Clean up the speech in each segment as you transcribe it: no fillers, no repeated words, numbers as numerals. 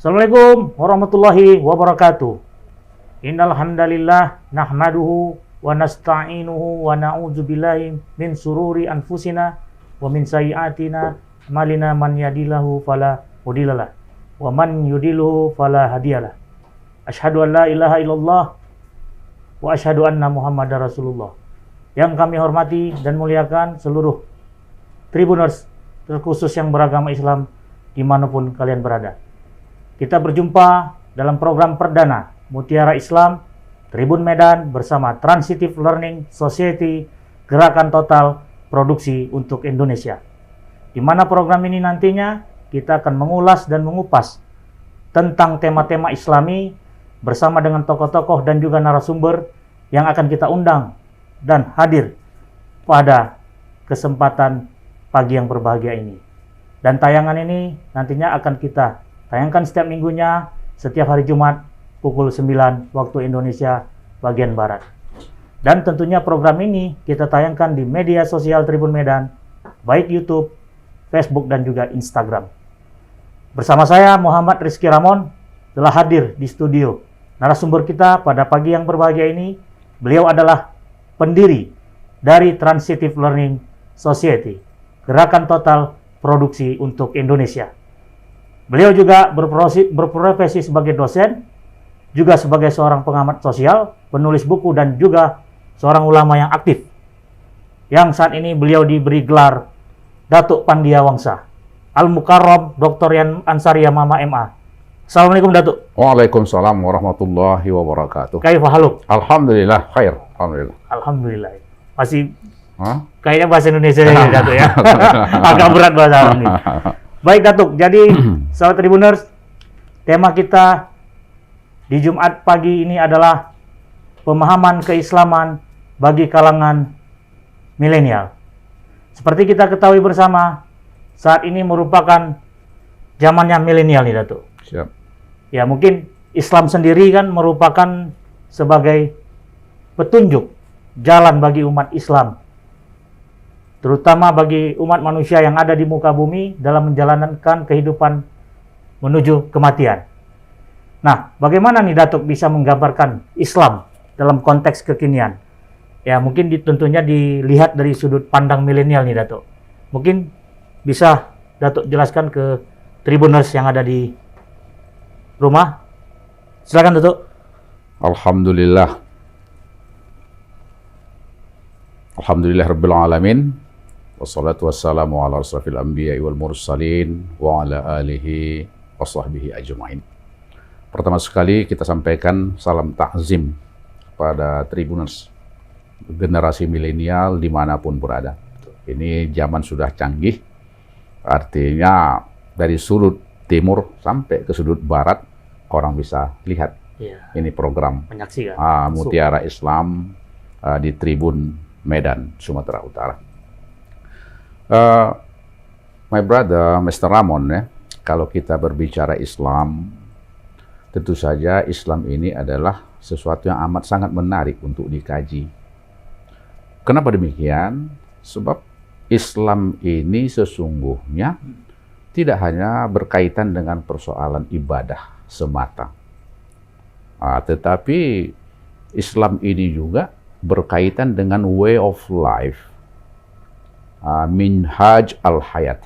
Assalamualaikum warahmatullahi wabarakatuh. Innal hamdalillah nahmaduhu wa nasta'inuhu wa na'udzu billahi min sururi anfusina wa min sayyiatina a'malina man yahdihillahu fala mudhillalah wa man yudhlilhu fala hadiyalah. Asyhadu an la ilaha illallah wa asyhadu anna Muhammadar Rasulullah. Yang kami hormati dan muliakan seluruh Tribuners, terkhusus yang beragama Islam dimanapun kalian berada. Kita berjumpa dalam program perdana Mutiara Islam Tribun Medan bersama Transitive Learning Society, Gerakan Total Produksi untuk Indonesia. Di mana program ini nantinya kita akan mengulas dan mengupas tentang tema-tema Islami bersama dengan tokoh-tokoh dan juga narasumber yang akan kita undang dan hadir pada kesempatan pagi yang berbahagia ini. Dan tayangan ini nantinya akan kita tayangkan setiap minggunya, setiap hari Jumat pukul 9 waktu Indonesia bagian Barat. Dan tentunya program ini kita tayangkan di media sosial Tribun Medan, baik YouTube, Facebook, dan juga Instagram. Bersama saya Muhammad Rizky Ramon telah hadir di studio. Narasumber kita pada pagi yang berbahagia ini, beliau adalah pendiri dari Transitive Learning Society, Gerakan Total Produksi untuk Indonesia. Beliau juga berprofesi sebagai dosen, juga sebagai seorang pengamat sosial, penulis buku, dan juga seorang ulama yang aktif. Yang saat ini beliau diberi gelar Datuk Pandiawangsa, Al-Mukarram Dr. Yan Ansari Yamama MA. Assalamualaikum Datuk. Waalaikumsalam warahmatullahi wabarakatuh. Kaifa haluk? Alhamdulillah, khair. Alhamdulillah. Alhamdulillah. Masih kayaknya bahasa Indonesia ya Datuk ya. Agak berat bahasa Arab ini. Baik Datuk, jadi sahabat Tribuners, tema kita di Jumat pagi ini adalah pemahaman keislaman bagi kalangan milenial. Seperti kita ketahui bersama, saat ini merupakan zamannya milenial nih Datuk. Siap. Ya mungkin Islam sendiri kan merupakan sebagai petunjuk jalan bagi umat Islam, terutama bagi umat manusia yang ada di muka bumi dalam menjalankan kehidupan menuju kematian. Nah, bagaimana nih Datuk bisa menggambarkan Islam dalam konteks kekinian? Ya, mungkin tentunya dilihat dari sudut pandang milenial nih Datuk. Mungkin bisa Datuk jelaskan ke Tribuners yang ada di rumah. Silakan Datuk. Alhamdulillah. Alhamdulillah Rabbil Alamin. Wassalatu wassalamu ala asrafil anbiya'i wal mursalin wa ala alihi wa sahbihi ajma'in. Pertama sekali kita sampaikan salam takzim pada Tribuners, generasi milenial dimanapun berada. Ini zaman sudah canggih, artinya dari sudut timur sampai ke sudut barat orang bisa lihat ini program menyaksikan Mutiara Islam di Tribun Medan, Sumatera Utara. My brother, Mr. Ramon, ya, kalau kita berbicara Islam, tentu saja Islam ini adalah sesuatu yang amat sangat menarik untuk dikaji. Kenapa demikian? Sebab Islam ini sesungguhnya tidak hanya berkaitan dengan persoalan ibadah semata, tetapi Islam ini juga berkaitan dengan way of life, minhaj al-hayat.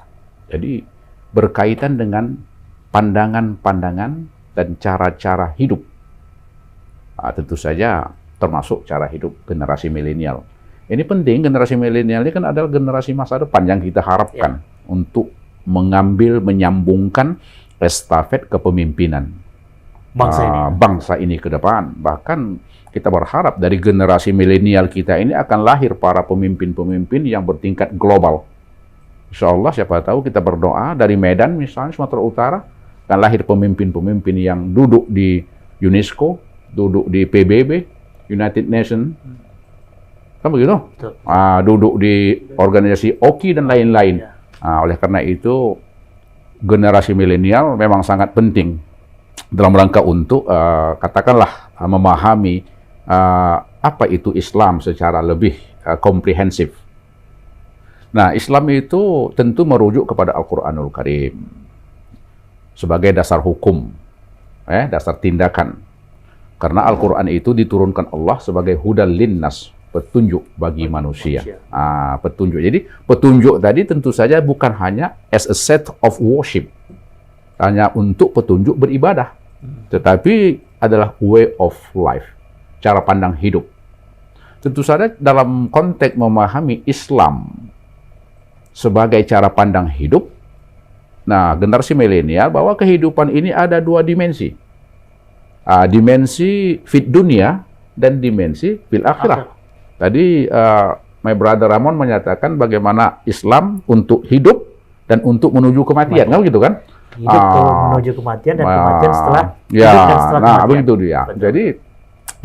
Jadi berkaitan dengan pandangan-pandangan dan cara-cara hidup. Tentu saja termasuk cara hidup generasi milenial. Ini penting, generasi milenial ini kan adalah generasi masa depan yang kita harapkan untuk mengambil, menyambungkan estafet kepemimpinan bangsa ini ke depan. Bahkan kita berharap dari generasi milenial kita ini akan lahir para pemimpin-pemimpin yang bertingkat global. Insya Allah, siapa tahu kita berdoa dari Medan misalnya, Sumatera Utara, akan lahir pemimpin-pemimpin yang duduk di UNESCO, duduk di PBB, United Nations, kan begitu? Duduk di organisasi OKI dan lain-lain. Oleh karena itu, generasi milenial memang sangat penting dalam rangka untuk katakanlah memahami apa itu Islam secara lebih komprehensif. Nah, Islam itu tentu merujuk kepada Al-Quranul Karim sebagai dasar hukum dasar tindakan. Karena Al-Quran itu diturunkan Allah sebagai hudal linnas, petunjuk bagi manusia. Petunjuk. Jadi petunjuk tadi tentu saja bukan hanya as a set of worship, hanya untuk petunjuk beribadah, tetapi adalah way of life, cara pandang hidup. Tentu saja dalam konteks memahami Islam sebagai cara pandang hidup, nah generasi milenial bahwa kehidupan ini ada dua dimensi. Dimensi fit dunia dan dimensi fil akhirah. Tadi my brother Ramon menyatakan bagaimana Islam untuk hidup dan untuk menuju kematian, kan gitu kan? Hidup menuju kematian dan kematian setelah ya, hidup dan setelah kematian. Begitu dia. Betul. Jadi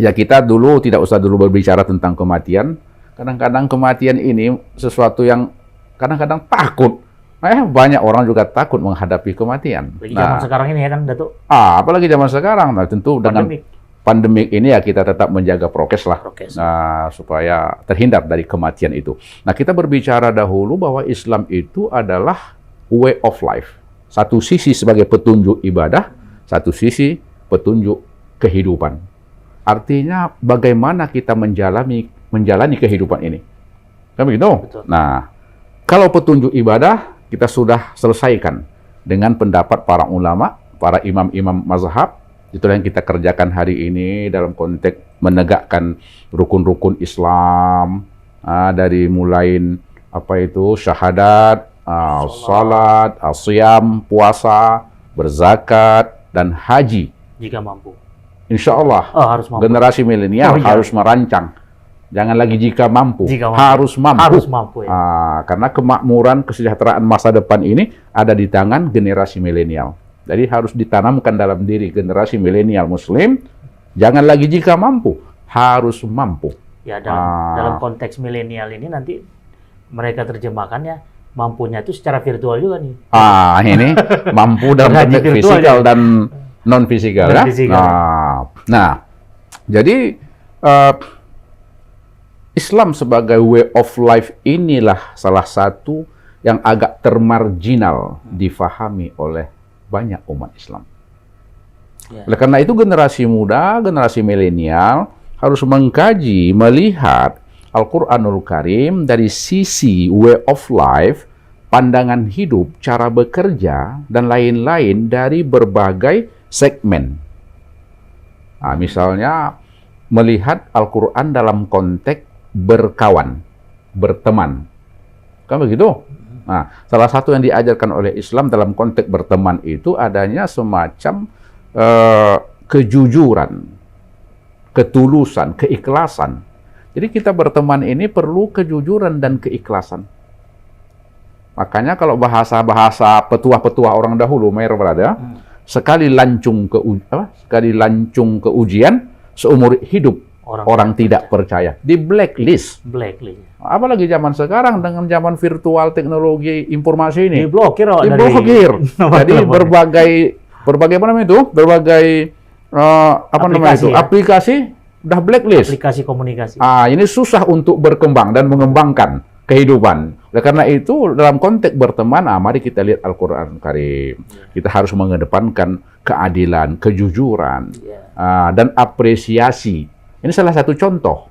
ya kita dulu tidak usah dulu berbicara tentang kematian. Kadang-kadang kematian ini sesuatu yang kadang-kadang takut. Banyak orang juga takut menghadapi kematian. Apalagi zaman sekarang ini ya kan, Datuk. Apalagi zaman sekarang. Nah, tentu dengan pandemik ini ya kita tetap menjaga prokes lah. Nah, supaya terhindar dari kematian itu. Nah, kita berbicara dahulu bahwa Islam itu adalah way of life. Satu sisi sebagai petunjuk ibadah, satu sisi petunjuk kehidupan. Artinya bagaimana kita menjalani kehidupan ini. Kan begitu? Betul. Nah, kalau petunjuk ibadah kita sudah selesaikan dengan pendapat para ulama, para imam-imam mazhab. Itulah yang kita kerjakan hari ini dalam konteks menegakkan rukun-rukun Islam, dari mulai syahadat, salat, siyam, puasa, berzakat, dan haji. Jika mampu. Insya Allah, harus mampu. Generasi milenial harus merancang. Jangan lagi jika mampu, harus mampu. Harus mampu ya. Karena kemakmuran, kesejahteraan masa depan ini ada di tangan generasi milenial. Jadi harus ditanamkan dalam diri generasi milenial Muslim, jangan lagi jika mampu, harus mampu. Ya, dalam konteks milenial ini nanti mereka terjemahkannya mampunya itu secara virtual juga nih. Ini mampu dalam konteks fisikal dan non fisikal ya. Nah, jadi Islam sebagai way of life inilah salah satu yang agak termarginal difahami oleh banyak umat Islam. Oleh karena itu generasi muda, generasi milenial harus mengkaji, melihat Al-Quranul Karim dari sisi way of life, pandangan hidup, cara bekerja, dan lain-lain dari berbagai segmen. Misalnya melihat Al-Quran dalam konteks berkawan, berteman. Kan begitu? Nah, salah satu yang diajarkan oleh Islam dalam konteks berteman itu adanya semacam kejujuran, ketulusan, keikhlasan. Jadi kita berteman ini perlu kejujuran dan keikhlasan. Makanya kalau bahasa-bahasa petua-petua orang dahulu, sekali lancung ke ujian, seumur hidup orang tidak percaya, di blacklist. Apalagi zaman sekarang dengan zaman virtual, teknologi informasi ini diblokir. Jadi berbagai aplikasi udah blacklist. Aplikasi komunikasi. Ini susah untuk berkembang dan mengembangkan kehidupan. Karena itu dalam konteks berteman, mari kita lihat Al-Quran Karim. Kita harus mengedepankan keadilan, kejujuran, dan apresiasi. Ini salah satu contoh.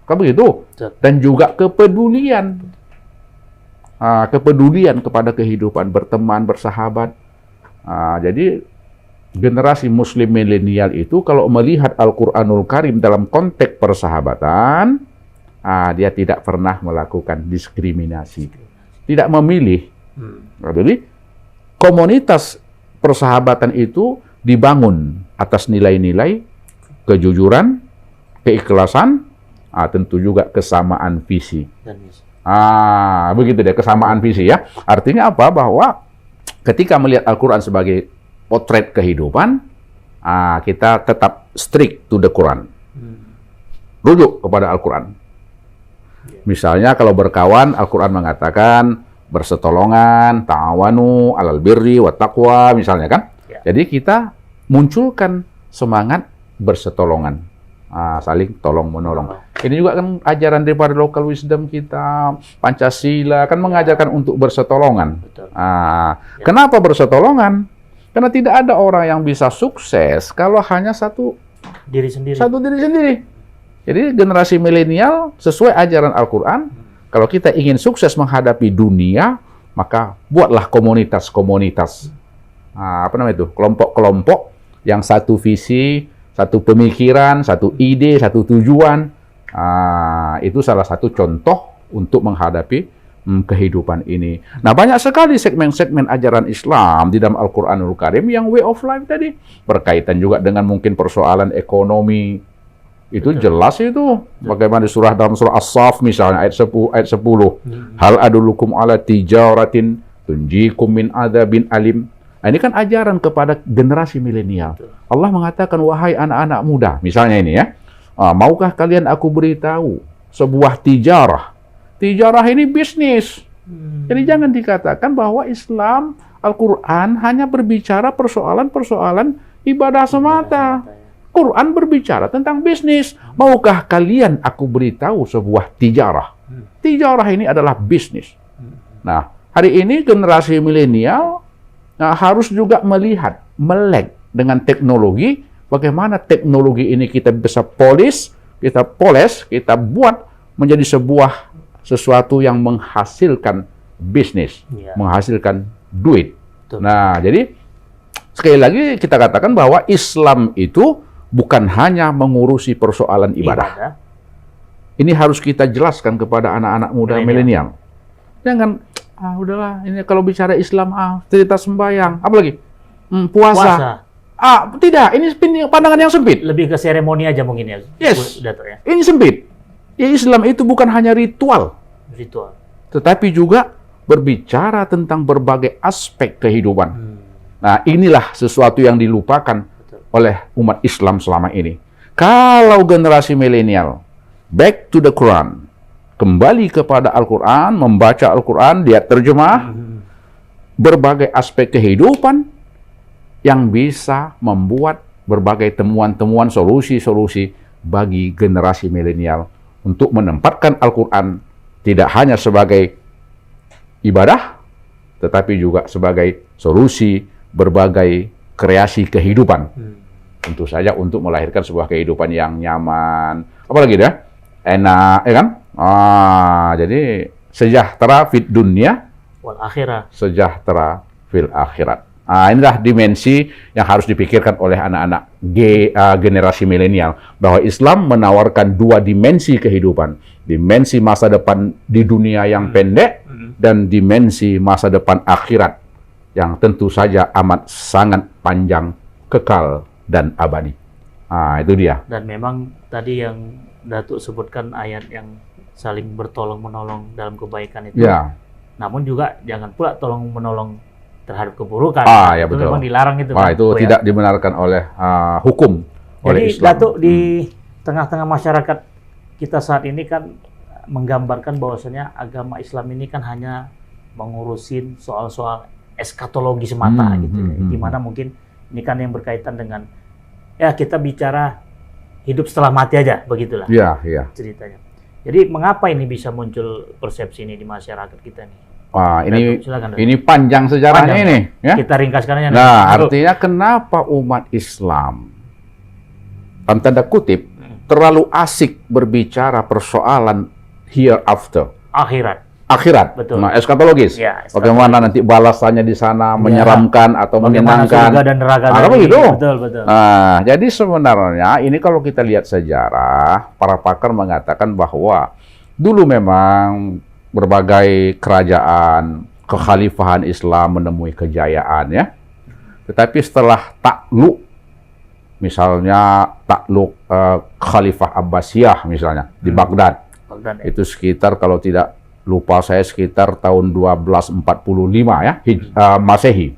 Kan begitu? Dan juga kepedulian. Kepedulian kepada kehidupan, berteman, bersahabat. Jadi generasi Muslim milenial itu kalau melihat Al-Quranul Karim dalam konteks persahabatan, dia tidak pernah melakukan diskriminasi. Tidak memilih. Jadi komunitas persahabatan itu dibangun atas nilai-nilai kejujuran, keikhlasan, tentu juga kesamaan visi. Begitu deh, kesamaan visi ya. Artinya apa? Bahwa ketika melihat Al-Quran sebagai potret kehidupan, kita tetap strict to the Quran. Rujuk kepada Al-Quran. Misalnya kalau berkawan, Al-Quran mengatakan bersetolongan, ta'awanu, alal birri, wa taqwa, misalnya kan. Jadi kita munculkan semangat bersetolongan. Saling tolong-menolong. Ini juga kan ajaran daripada local wisdom kita, Pancasila, kan mengajarkan untuk bersetolongan. Kenapa bersetolongan? Karena tidak ada orang yang bisa sukses kalau hanya satu Diri sendiri. diri sendiri. Jadi generasi milenial sesuai ajaran Al-Quran, kalau kita ingin sukses menghadapi dunia, maka buatlah komunitas-komunitas. Apa namanya itu? Kelompok-kelompok yang satu visi, satu pemikiran, satu ide, satu tujuan. Itu salah satu contoh untuk menghadapi kehidupan ini. Nah, banyak sekali segmen-segmen ajaran Islam di dalam Al-Quranul Karim yang way of life tadi. Berkaitan juga dengan mungkin persoalan ekonomi. Itu jelas itu. Bagaimana dalam surah As-Saff misalnya ayat 10. Hal adulukum ala tijaratin tunjikum min adzabin alim. Nah, ini kan ajaran kepada generasi milenial. Allah mengatakan, wahai anak-anak muda, misalnya ini ya, maukah kalian aku beritahu sebuah tijarah? Tijarah ini bisnis. Jadi jangan dikatakan bahwa Islam, Al-Quran hanya berbicara persoalan-persoalan ibadah semata. Quran berbicara tentang bisnis. Maukah kalian aku beritahu sebuah tijarah? Tijarah ini adalah bisnis. Nah, hari ini generasi milenial harus juga melihat, melek dengan teknologi, bagaimana teknologi ini kita bisa poles, kita buat menjadi sesuatu yang menghasilkan bisnis, menghasilkan duit. Betul. Nah, jadi sekali lagi kita katakan bahwa Islam itu bukan hanya mengurusi persoalan ibadah. Ini harus kita jelaskan kepada anak-anak muda milenial. Jangan, udahlah, ini kalau bicara Islam, cerita sembahyang, apalagi puasa. Tidak, ini pandangan yang sempit. Lebih ke seremoni aja mungkin ya. Yes, Dato, ya. ini sempit. Ya, Islam itu bukan hanya ritual, tetapi juga berbicara tentang berbagai aspek kehidupan. Nah, inilah sesuatu yang dilupakan oleh umat Islam selama ini. Kalau generasi milenial back to the Quran, kembali kepada Al-Quran, membaca Al-Quran, lihat terjemah, berbagai aspek kehidupan yang bisa membuat berbagai temuan-temuan, solusi-solusi bagi generasi milenial untuk menempatkan Al-Quran tidak hanya sebagai ibadah, tetapi juga sebagai solusi berbagai kreasi kehidupan. Tentu saja untuk melahirkan sebuah kehidupan yang nyaman, apalagi dah, enak, ya kan? Jadi sejahtera fid dunya wal akhirah, sejahtera fil akhirat. Inilah dimensi yang harus dipikirkan oleh anak-anak generasi milenial, bahwa Islam menawarkan dua dimensi kehidupan, dimensi masa depan di dunia yang pendek dan dimensi masa depan akhirat yang tentu saja amat sangat panjang, kekal dan abadi. Itu dia. Dan memang tadi yang Datuk sebutkan ayat yang saling bertolong menolong dalam kebaikan itu. Ya. Namun juga jangan pula tolong menolong terhadap keburukan. Ya, itu betul. memang dilarang itu. Itu tidak dibenarkan oleh hukum, oleh Jadi Islam. Datuk, di tengah-tengah masyarakat kita saat ini kan menggambarkan bahwasanya agama Islam ini kan hanya mengurusin soal-soal eskatologi semata gitu. Di mana mungkin ini kan yang berkaitan dengan kita bicara hidup setelah mati aja, begitulah. Iya. Ceritanya. Jadi mengapa ini bisa muncul persepsi ini di masyarakat kita nih? Ini panjang sejarahnya ini, ya. Kita ringkaskan aja. Nah, artinya kenapa umat Islam dalam tanda kutip terlalu asik berbicara persoalan hereafter, akhirat. Betul. Nah, eskatologis. Ya, bagaimana nanti balasannya di sana, menyeramkan atau menyenangkan. Surga dan neraka begitu. Betul. Nah, jadi sebenarnya ini kalau kita lihat sejarah, para pakar mengatakan bahwa dulu memang berbagai kerajaan, kekhalifahan Islam menemui kejayaan, ya. Tetapi setelah takluk, misalnya takluk Khalifah Abbasiyah misalnya di Baghdad, itu sekitar, kalau tidak lupa saya, sekitar tahun 1245 ya, Masehi,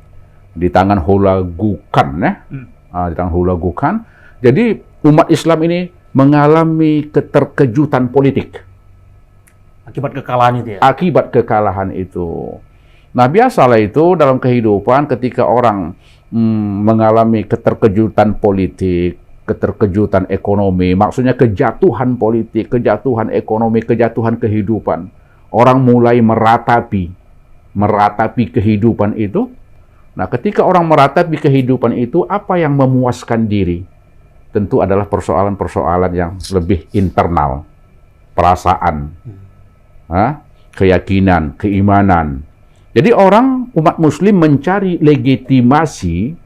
di tangan Hulagu Khan, ya. Di tangan Hulagu Khan. Jadi umat Islam ini mengalami keterkejutan politik. Akibat kekalahan itu, ya? Akibat kekalahan itu. Nah, biasalah itu dalam kehidupan ketika orang mengalami keterkejutan politik, keterkejutan ekonomi, maksudnya kejatuhan politik, kejatuhan ekonomi, kejatuhan kehidupan. Orang mulai meratapi kehidupan itu, Nah, ketika orang meratapi kehidupan itu, apa yang memuaskan diri? Tentu adalah persoalan-persoalan yang lebih internal. Perasaan, keyakinan, keimanan. Jadi orang, umat muslim mencari legitimasi.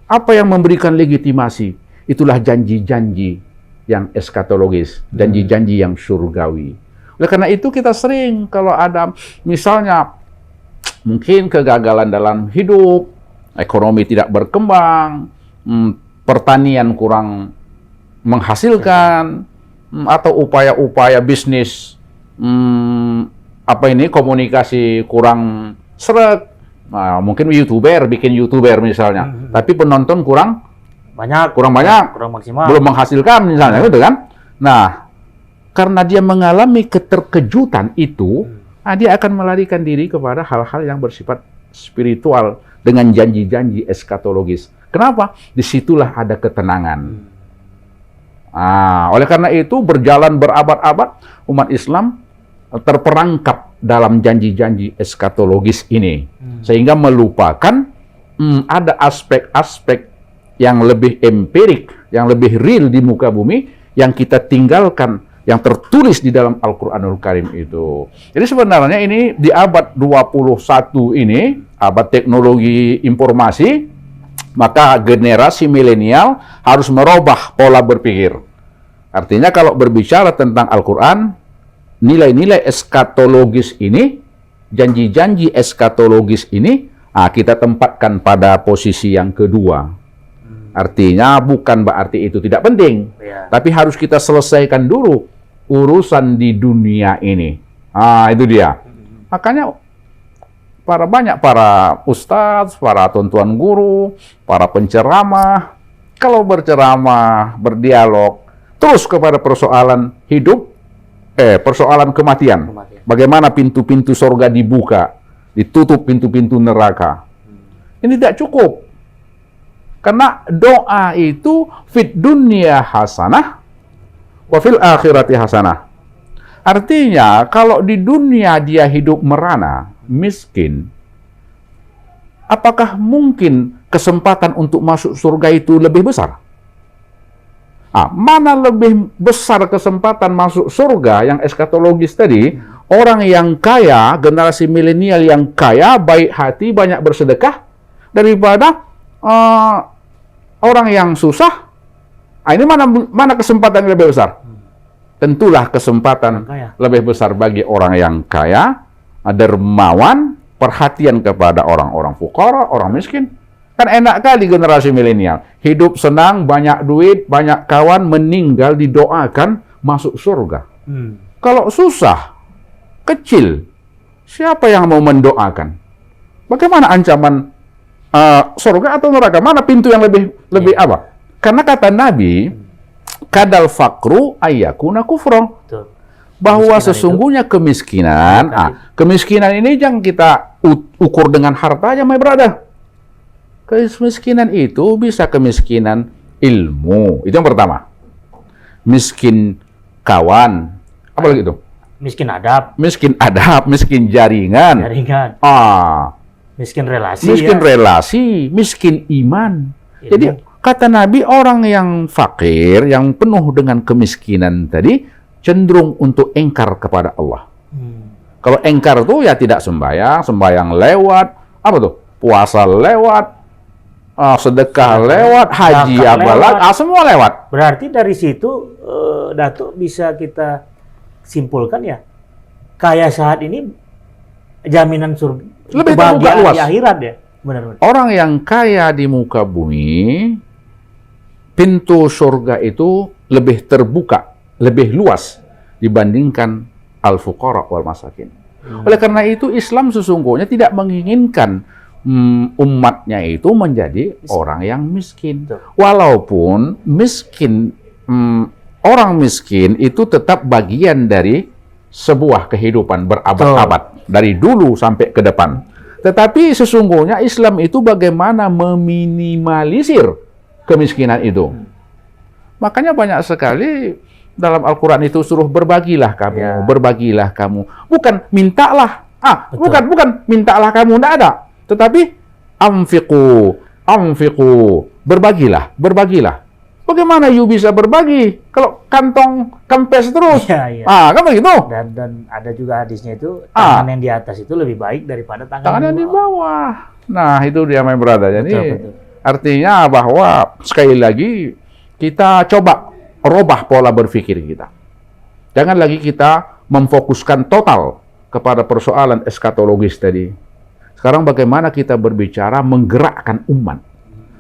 Apa yang memberikan legitimasi? Itulah janji-janji yang eskatologis, janji-janji yang surgawi. Oleh karena itu kita sering kalau ada misalnya mungkin kegagalan dalam hidup, ekonomi tidak berkembang, pertanian kurang menghasilkan, atau upaya-upaya bisnis komunikasi kurang seret. Nah, mungkin bikin YouTuber misalnya, tapi penonton kurang banyak, kurang maksimal, belum menghasilkan misalnya, gitu kan? Nah, karena dia mengalami keterkejutan itu, dia akan melarikan diri kepada hal-hal yang bersifat spiritual dengan janji-janji eskatologis. Kenapa? Disitulah ada ketenangan. Oleh karena itu, berjalan berabad-abad, umat Islam terperangkap dalam janji-janji eskatologis ini, sehingga melupakan ada aspek-aspek yang lebih empirik, yang lebih real di muka bumi, yang kita tinggalkan, yang tertulis di dalam Al-Quranul Karim itu. Jadi sebenarnya ini di abad 21 ini, abad teknologi informasi, maka generasi milenial harus merubah pola berpikir. Artinya kalau berbicara tentang Al-Quran, nilai-nilai eskatologis ini, janji-janji eskatologis ini, kita tempatkan pada posisi yang kedua. Artinya bukan berarti itu tidak penting, tapi harus kita selesaikan dulu urusan di dunia ini. Itu dia. Makanya banyak para ustadz, para tuan-tuan guru, para penceramah, kalau berceramah, berdialog, terus kepada persoalan hidup, persoalan kematian. Bagaimana pintu-pintu surga dibuka, ditutup pintu-pintu neraka. Ini tidak cukup. Karena doa itu fit dunya hasanah wa fil akhirati hasanah. Artinya kalau di dunia dia hidup merana, miskin, apakah mungkin kesempatan untuk masuk surga itu lebih besar? Mana lebih besar kesempatan masuk surga yang eskatologis tadi? Orang yang kaya, generasi milenial yang kaya, baik hati, banyak bersedekah, daripada orang yang susah. Ini mana kesempatan yang lebih besar? Tentulah kesempatan lebih besar bagi orang yang kaya, dermawan, perhatian kepada orang-orang fukara, orang miskin. Kan enak kali generasi milenial, hidup senang, banyak duit, banyak kawan, meninggal didoakan masuk surga. Kalau susah, kecil, siapa yang mau mendoakan? Bagaimana ancaman surga atau neraka? Mana pintu yang lebih apa? Karena kata Nabi, kadal fakru ayyakuna kufron. Bahwa sesungguhnya kemiskinan, kemiskinan ini jangan kita ukur dengan harta aja, my brother. Kemiskinan itu bisa kemiskinan ilmu, itu yang pertama. Miskin kawan, apa lagi itu? Miskin adab, miskin jaringan. Miskin relasi. Miskin relasi, miskin iman. Ilmu. Jadi kata Nabi, orang yang fakir, yang penuh dengan kemiskinan tadi, cenderung untuk engkar kepada Allah. Kalau engkar tuh ya tidak sembahyang lewat, apa tuh? Puasa lewat, sedekah lewat, haji apalah, semua lewat. Berarti dari situ, Datuk, bisa kita simpulkan ya, kaya saat ini jaminan surga, lebih terbuka luas di akhirat ya, benar-benar. Orang yang kaya di muka bumi, pintu surga itu lebih terbuka, lebih luas dibandingkan al-fuqara wal masakin. Oleh karena itu Islam sesungguhnya tidak menginginkan umatnya itu menjadi orang yang miskin. Walaupun miskin, orang miskin itu tetap bagian dari sebuah kehidupan berabad-abad, dari dulu sampai ke depan. Tetapi sesungguhnya Islam itu bagaimana meminimalisir kemiskinan itu. Makanya banyak sekali dalam Al-Quran itu suruh berbagilah kamu, berbagilah kamu. Bukan mintalah, bukan mintalah kamu, tidak ada. Tetapi anfiqu, berbagilah, berbagilah. Bagaimana you bisa berbagi kalau kantong kempes terus? Iya. Kan begitu. Dan ada juga hadisnya itu, tangan yang di atas itu lebih baik daripada tangan yang di bawah. Nah, itu dia my brother. Jadi betul. artinya bahwa sekali lagi kita coba robah pola berpikir kita. Jangan lagi kita memfokuskan total kepada persoalan eskatologis tadi. Sekarang bagaimana kita berbicara menggerakkan umat.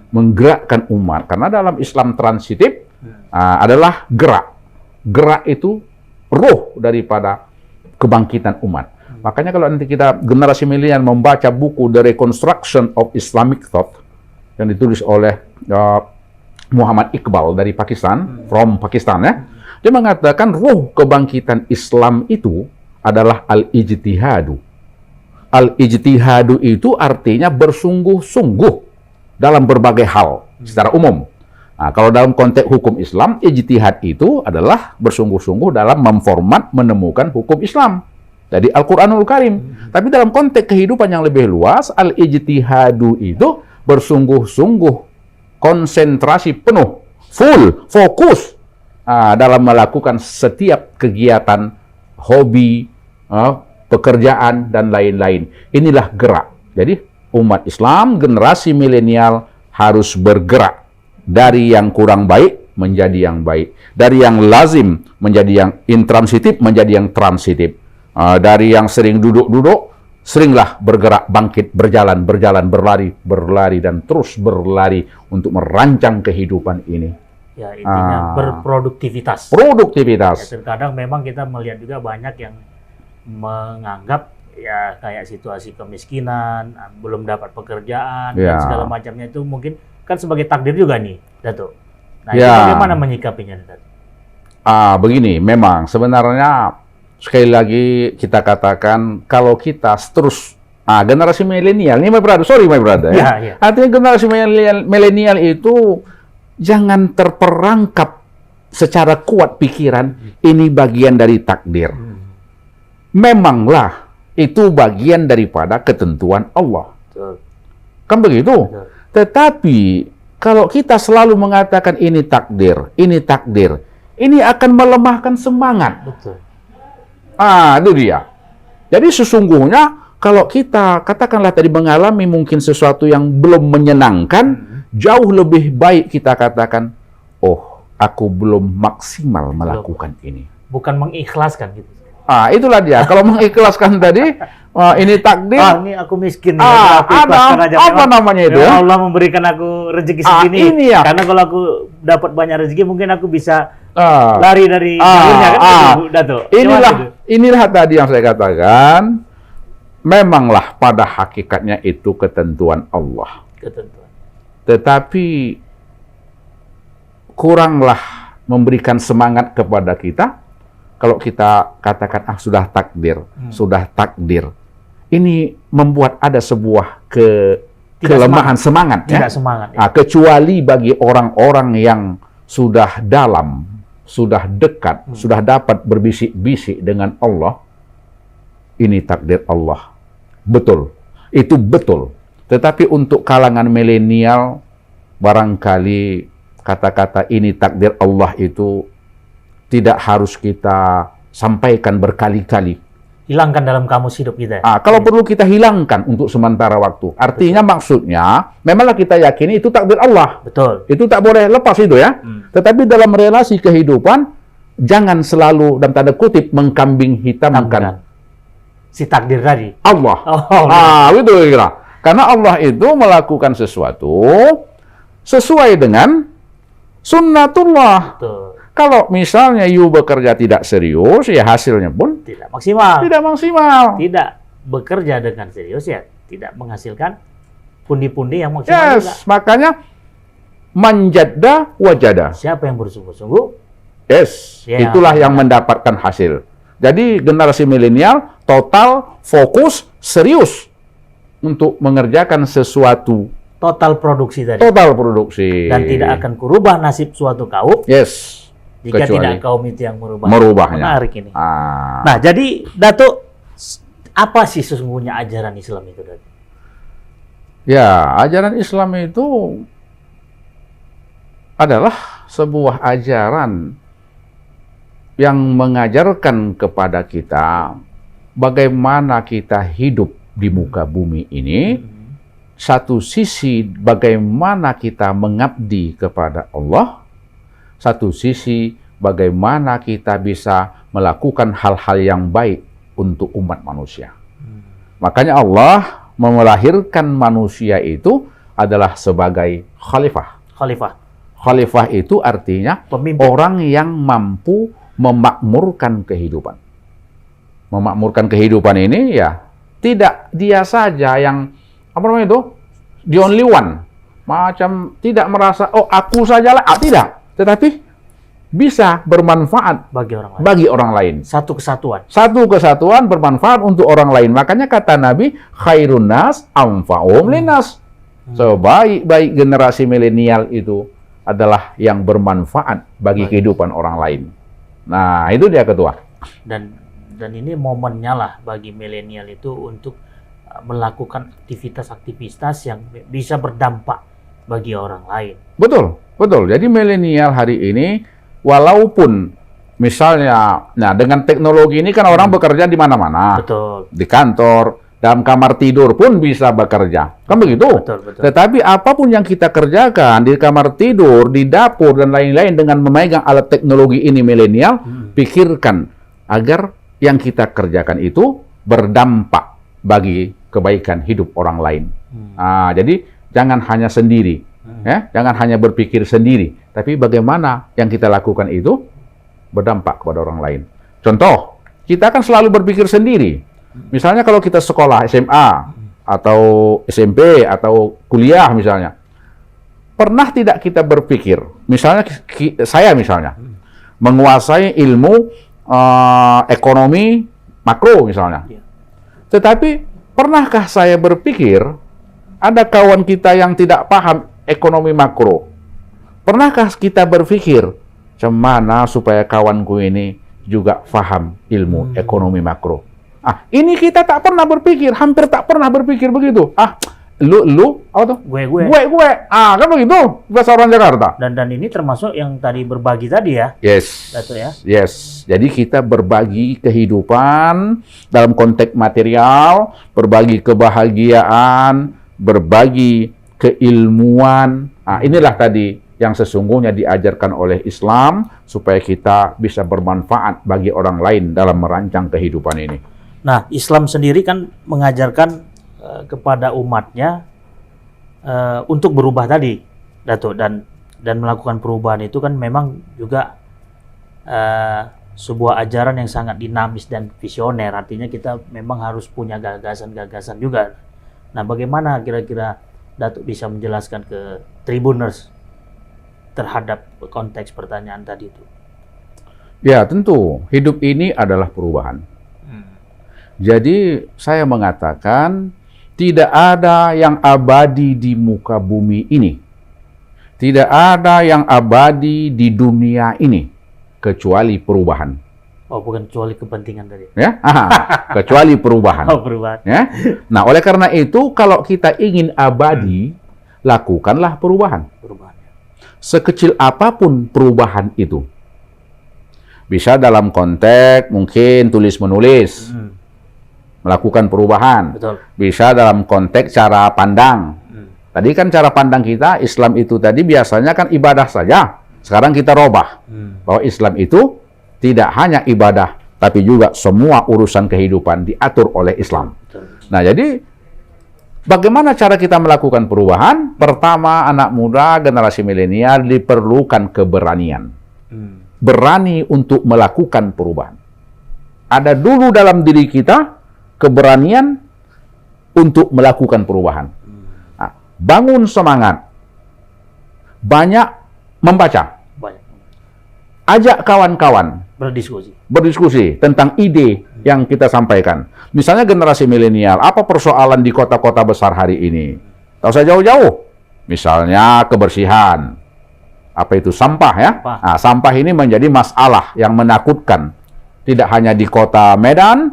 Menggerakkan umat. Karena dalam Islam transitif adalah gerak. Gerak itu roh daripada kebangkitan umat. Makanya kalau nanti kita generasi milenial membaca buku The Reconstruction of Islamic Thought yang ditulis oleh Muhammad Iqbal dari Pakistan, from Pakistan ya. Dia mengatakan roh kebangkitan Islam itu adalah al-ijtihadu. Al-ijtihadu itu artinya bersungguh-sungguh dalam berbagai hal secara umum. Nah, kalau dalam konteks hukum Islam, ijtihad itu adalah bersungguh-sungguh dalam memformat menemukan hukum Islam. Jadi Al-Quranul Karim. Tapi dalam konteks kehidupan yang lebih luas, al-ijtihadu itu bersungguh-sungguh, konsentrasi penuh, full, fokus dalam melakukan setiap kegiatan, hobi, pekerjaan, dan lain-lain. Inilah gerak. Jadi umat Islam, generasi milenial harus bergerak dari yang kurang baik menjadi yang baik, dari yang lazim menjadi yang intransitif menjadi yang transitif, dari yang sering duduk-duduk seringlah bergerak, bangkit, berjalan, berlari dan terus berlari untuk merancang kehidupan ini. Ya, intinya berproduktivitas. Produktivitas. Ya, terkadang memang kita melihat juga banyak yang menganggap ya kayak situasi kemiskinan, belum dapat pekerjaan, dan segala macamnya itu mungkin kan sebagai takdir juga nih, Datuk. Nah, itu bagaimana menyikapinya, Datuk? Begini, memang sebenarnya sekali lagi kita katakan kalau kita terus generasi milenial ini my brother ya. Artinya generasi milenial itu jangan terperangkap secara kuat pikiran ini bagian dari takdir. Memanglah itu bagian daripada ketentuan Allah. Betul. Kan begitu? Betul. Tetapi kalau kita selalu mengatakan ini takdir, ini akan melemahkan semangat. Betul. Itu dia. Jadi sesungguhnya kalau kita katakanlah tadi mengalami mungkin sesuatu yang belum menyenangkan, jauh lebih baik kita katakan, oh, aku belum maksimal melakukan ini. Bukan mengikhlaskan gitu. Itulah dia. Kalau mengikhlaskan tadi, ini takdir. Ini aku miskin. Apa namanya itu? Ya Allah memberikan aku rezeki segini. Ini ya. Karena kalau aku dapat banyak rezeki, mungkin aku bisa lari dari jalurnya kan, Datuk. Inilah tadi yang saya katakan. Memanglah pada hakikatnya itu ketentuan Allah. Tetapi kuranglah memberikan semangat kepada kita kalau kita katakan sudah takdir. Ini membuat ada sebuah kelemahan semangat ya. Tidak semangat. Kecuali bagi orang-orang yang sudah dalam, sudah dekat, sudah dapat berbisik-bisik dengan Allah. Ini takdir Allah. Betul. Itu betul. Tetapi untuk kalangan milenial, barangkali kata-kata ini takdir Allah itu tidak harus kita sampaikan berkali-kali. Hilangkan dalam kamus hidup kita. Kalau perlu kita hilangkan untuk sementara waktu. Artinya maksudnya, memanglah kita yakini itu takdir Allah. Betul. Itu tak boleh lepas itu ya. Tetapi dalam relasi kehidupan, jangan selalu dalam tanda kutip mengkambing hitamkan si takdir tadi. Allah. Betul kira. Karena Allah itu melakukan sesuatu sesuai dengan sunnatullah. Betul. Kalau misalnya you bekerja tidak serius, ya hasilnya pun tidak maksimal. Tidak bekerja dengan serius ya tidak menghasilkan pundi-pundi yang maksimal juga. Makanya manjadda wajada. Siapa yang bersungguh-sungguh? Itulah yang mendapatkan hasil. Jadi generasi milenial total fokus serius untuk mengerjakan sesuatu. Total produksi tadi. Total produksi. Dan tidak akan kurubah nasib suatu kaum. Jika tidak kaum itu yang merubahnya. Menarik ini. Nah, jadi Datuk, apa sih sesungguhnya ajaran Islam itu, Datuk? Ya, ajaran Islam itu adalah sebuah ajaran yang mengajarkan kepada kita bagaimana kita hidup di muka bumi ini. Satu sisi bagaimana kita mengabdi kepada Allah, satu sisi bagaimana kita bisa melakukan hal-hal yang baik untuk umat manusia. Makanya Allah melahirkan manusia itu adalah sebagai khalifah. Khalifah itu artinya pemimpin, orang yang mampu memakmurkan kehidupan. Memakmurkan kehidupan ini ya tidak dia saja yang apa namanya itu the only one, macam tidak merasa oh aku sajalah, tidak, tetapi bisa bermanfaat bagi orang lain. Satu kesatuan bermanfaat untuk orang lain. Makanya kata Nabi, khairun nas anfa'uhum linnas. Sebaik-baik generasi milenial itu adalah yang bermanfaat bagi kehidupan orang lain. Nah, itu dia ketua. Dan ini momennya lah bagi milenial itu untuk melakukan aktivitas yang bisa berdampak bagi orang lain. Betul. Jadi milenial hari ini, walaupun misalnya, nah dengan teknologi ini kan orang bekerja di mana-mana. Betul. Di kantor, dalam kamar tidur pun bisa bekerja. Kan begitu? Betul. Tetapi apapun yang kita kerjakan di kamar tidur, di dapur, dan lain-lain dengan memegang alat teknologi ini milenial, pikirkan agar yang kita kerjakan itu berdampak bagi kebaikan hidup orang lain. Jadi jangan hanya sendiri, ya, jangan hanya berpikir sendiri, tapi bagaimana yang kita lakukan itu berdampak kepada orang lain. Contoh, kita kan selalu berpikir sendiri. Misalnya kalau kita sekolah SMA atau SMP atau kuliah misalnya, pernah tidak kita berpikir, misalnya saya misalnya menguasai ilmu ekonomi makro misalnya, tetapi pernahkah saya berpikir ada kawan kita yang tidak paham ekonomi makro? Pernahkah kita berpikir bagaimana supaya kawanku ini juga paham ilmu ekonomi makro? Ini kita tak pernah berpikir, hampir tak pernah berpikir begitu. Lu, apa tuh? Gue. Kan begitu bahasa orang Jakarta. Dan ini termasuk yang tadi berbagi tadi ya. Yes. Dato ya. Yes. Jadi kita berbagi kehidupan dalam konteks material, berbagi kebahagiaan, berbagi keilmuan. Inilah tadi yang sesungguhnya diajarkan oleh Islam supaya kita bisa bermanfaat bagi orang lain dalam merancang kehidupan ini. Nah, Islam sendiri kan mengajarkan kepada umatnya untuk berubah tadi, Dato, dan melakukan perubahan itu kan memang juga sebuah ajaran yang sangat dinamis dan visioner. Artinya kita memang harus punya gagasan-gagasan juga. Nah, bagaimana kira-kira Dato bisa menjelaskan ke Tribuners terhadap konteks pertanyaan tadi itu? Ya, tentu hidup ini adalah perubahan. Jadi saya mengatakan tidak ada yang abadi di muka bumi ini. Tidak ada yang abadi di dunia ini kecuali perubahan. Oh, bukan kecuali kepentingan tadi. Ya, kecuali perubahan. Oh, perubahan. Ya. Nah, oleh karena itu kalau kita ingin abadi, lakukanlah perubahan. Sekecil apapun perubahan itu. Bisa dalam konteks mungkin tulis-menulis. Melakukan perubahan. Betul. Bisa dalam konteks cara pandang. Tadi kan cara pandang kita, Islam itu tadi biasanya kan ibadah saja. Sekarang kita robah. Bahwa Islam itu tidak hanya ibadah, tapi juga semua urusan kehidupan diatur oleh Islam. Betul. Nah, jadi bagaimana cara kita melakukan perubahan? Pertama, anak muda, generasi milenial diperlukan keberanian. Berani untuk melakukan perubahan. Ada dulu dalam diri kita keberanian untuk melakukan perubahan. Nah, bangun semangat. Banyak membaca. Ajak kawan-kawan berdiskusi tentang ide yang kita sampaikan. Misalnya generasi milenial, apa persoalan di kota-kota besar hari ini? Tak usah jauh-jauh. Misalnya kebersihan. Apa itu? Sampah ya. Nah, sampah ini menjadi masalah yang menakutkan. Tidak hanya di kota Medan,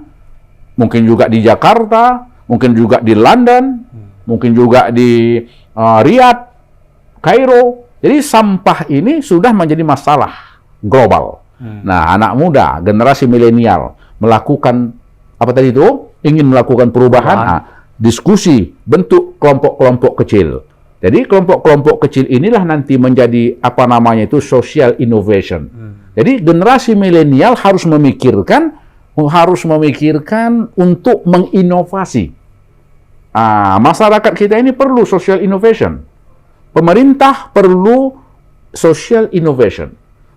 mungkin juga di Jakarta, mungkin juga di London. mungkin juga di Riyadh, Kairo. Jadi sampah ini sudah menjadi masalah global. Nah, anak muda, generasi milenial melakukan apa tadi itu? Ingin melakukan perubahan. Nah, diskusi, bentuk kelompok-kelompok kecil. Jadi kelompok-kelompok kecil inilah nanti menjadi apa namanya itu social innovation. Jadi generasi milenial harus memikirkan untuk menginovasi. Masyarakat kita ini perlu social innovation. Pemerintah perlu social innovation.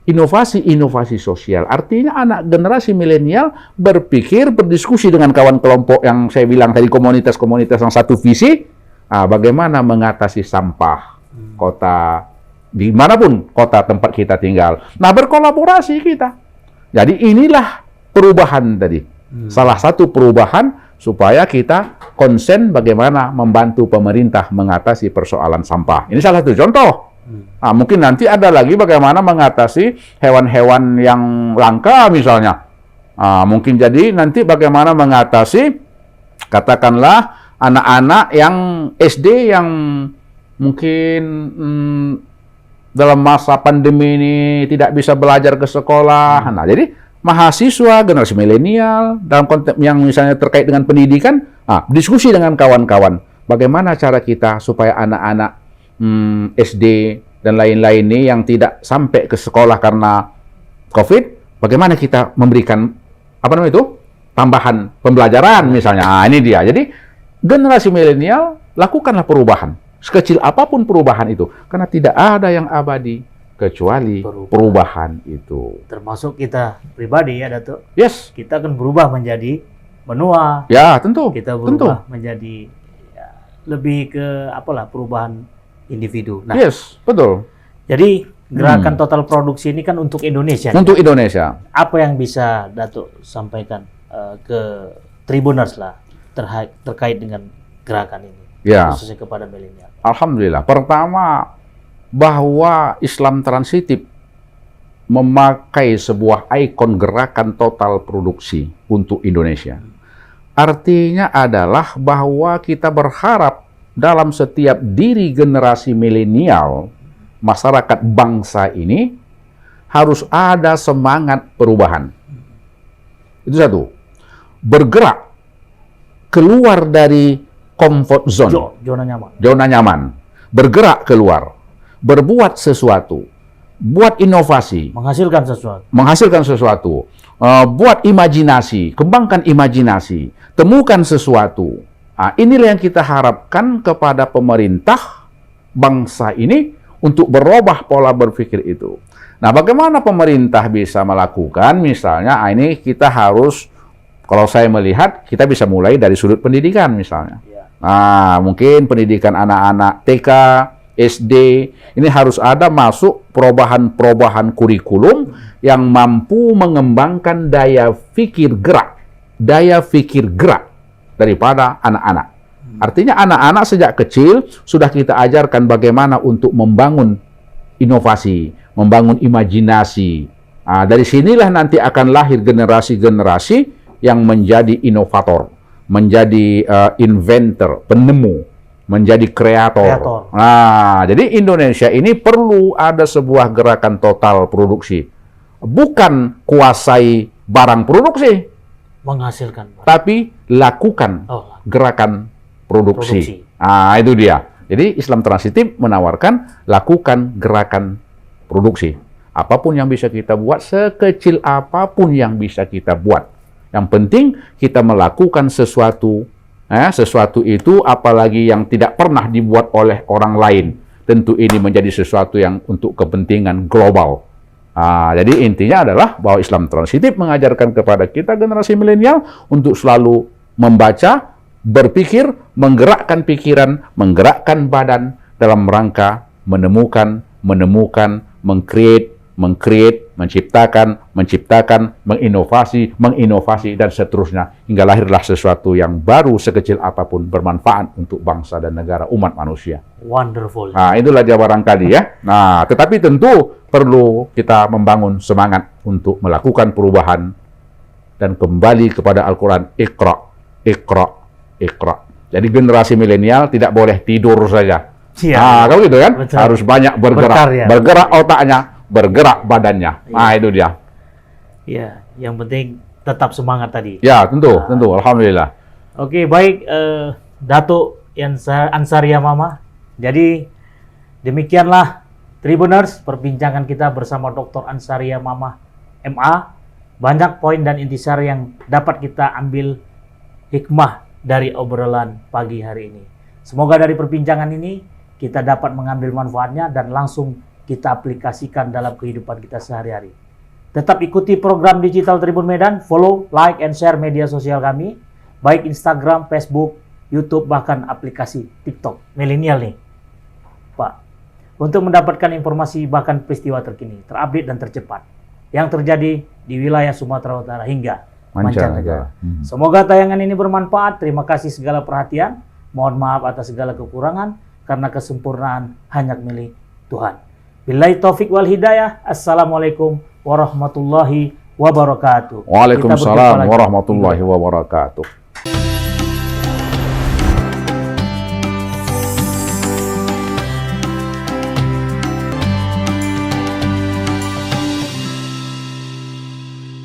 Inovasi-inovasi sosial. Artinya anak generasi milenial berpikir, berdiskusi dengan kawan kelompok yang saya bilang tadi, komunitas-komunitas yang satu visi, bagaimana mengatasi sampah kota, dimanapun kota tempat kita tinggal. Nah, berkolaborasi kita. Jadi inilah perubahan tadi. Salah satu perubahan supaya kita konsen bagaimana membantu pemerintah mengatasi persoalan sampah. Ini salah satu contoh. Mungkin nanti ada lagi bagaimana mengatasi hewan-hewan yang langka misalnya. Mungkin jadi nanti bagaimana mengatasi katakanlah anak-anak yang SD yang mungkin dalam masa pandemi ini tidak bisa belajar ke sekolah. Nah, jadi mahasiswa, generasi milenial, dalam konteks yang misalnya terkait dengan pendidikan, diskusi dengan kawan-kawan. Bagaimana cara kita supaya anak-anak SD dan lain-lain ini yang tidak sampai ke sekolah karena COVID, bagaimana kita memberikan apa namanya itu tambahan pembelajaran misalnya. Ini dia. Jadi generasi milenial lakukanlah perubahan sekecil apapun perubahan itu, karena tidak ada yang abadi kecuali perubahan itu. Termasuk kita pribadi ya, Datuk. Yes. Kita akan berubah menjadi menua. Ya, tentu. Kita berubah menjadi lebih ke apalah perubahan individu. Nah, yes, betul. Jadi gerakan total produksi ini kan untuk Indonesia. Untuk Indonesia. Apa yang bisa Datuk sampaikan ke Tribuners lah terkait dengan gerakan ini, khususnya kepada milenial? Alhamdulillah. Pertama, bahwa Islam transitif memakai sebuah ikon gerakan total produksi untuk Indonesia. Artinya adalah bahwa kita berharap dalam setiap diri generasi milenial, masyarakat bangsa ini harus ada semangat perubahan. Itu satu. Bergerak keluar dari comfort zone. Zona nyaman. Zona nyaman. Bergerak keluar. Berbuat sesuatu. Buat inovasi. Menghasilkan sesuatu. Buat imajinasi. Kembangkan imajinasi. Temukan sesuatu. Inilah yang kita harapkan kepada pemerintah bangsa ini untuk berubah pola berpikir itu. Nah, bagaimana pemerintah bisa melakukan? Misalnya, ini kita harus, kalau saya melihat, kita bisa mulai dari sudut pendidikan misalnya. Nah, mungkin pendidikan anak-anak TK, SD, ini harus ada masuk perubahan-perubahan kurikulum yang mampu mengembangkan daya pikir gerak daripada anak-anak. Artinya anak-anak sejak kecil sudah kita ajarkan bagaimana untuk membangun inovasi, membangun imajinasi. Dari sinilah nanti akan lahir generasi-generasi yang menjadi inovator, menjadi inventor, penemu, menjadi kreator. Nah, jadi Indonesia ini perlu ada sebuah gerakan total produksi. Bukan kuasai barang produksi, menghasilkan, tapi lakukan gerakan produksi. Itu dia. Jadi Islam transitif menawarkan lakukan gerakan produksi. Apapun yang bisa kita buat, sekecil apapun yang bisa kita buat. Yang penting kita melakukan sesuatu. Sesuatu itu apalagi yang tidak pernah dibuat oleh orang lain. Tentu ini menjadi sesuatu yang untuk kepentingan global. Jadi intinya adalah bahwa Islam transitif mengajarkan kepada kita generasi milenial untuk selalu membaca, berpikir, menggerakkan pikiran, menggerakkan badan dalam rangka menemukan, mengcreate, menciptakan, menginovasi, dan seterusnya. Hingga lahirlah sesuatu yang baru sekecil apapun bermanfaat untuk bangsa dan negara umat manusia. Wonderful. Itulah dia barangkali ya. Tetapi tentu perlu kita membangun semangat untuk melakukan perubahan dan kembali kepada Al-Quran. Iqra, Iqra, Iqra. Jadi generasi milenial tidak boleh tidur saja. Iya. Nah, kalau gitu kan, Betul. harus banyak bergerak. Berkarya. Bergerak otaknya, bergerak badannya. Iya. Nah, itu dia. Ya, yang penting tetap semangat tadi. Ya, tentu. Alhamdulillah. Oke, baik, Datuk Ansaria Mama. Jadi demikianlah Tribuners perbincangan kita bersama Dr. Ansaria Mama MA. Banyak poin dan intisari yang dapat kita ambil hikmah dari obrolan pagi hari ini. Semoga dari perbincangan ini kita dapat mengambil manfaatnya dan langsung kita aplikasikan dalam kehidupan kita sehari-hari. Tetap ikuti program Digital Tribun Medan, follow, like, and share media sosial kami, baik Instagram, Facebook, YouTube, bahkan aplikasi TikTok. Milenial nih, Pak. Untuk mendapatkan informasi bahkan peristiwa terkini, terupdate dan tercepat yang terjadi di wilayah Sumatera Utara hingga mancanegara. Semoga tayangan ini bermanfaat. Terima kasih segala perhatian. Mohon maaf atas segala kekurangan karena kesempurnaan hanya milik Tuhan. Billahi taufik wal hidayah. Assalamualaikum warahmatullahi wabarakatuh. Waalaikumsalam warahmatullahi wabarakatuh.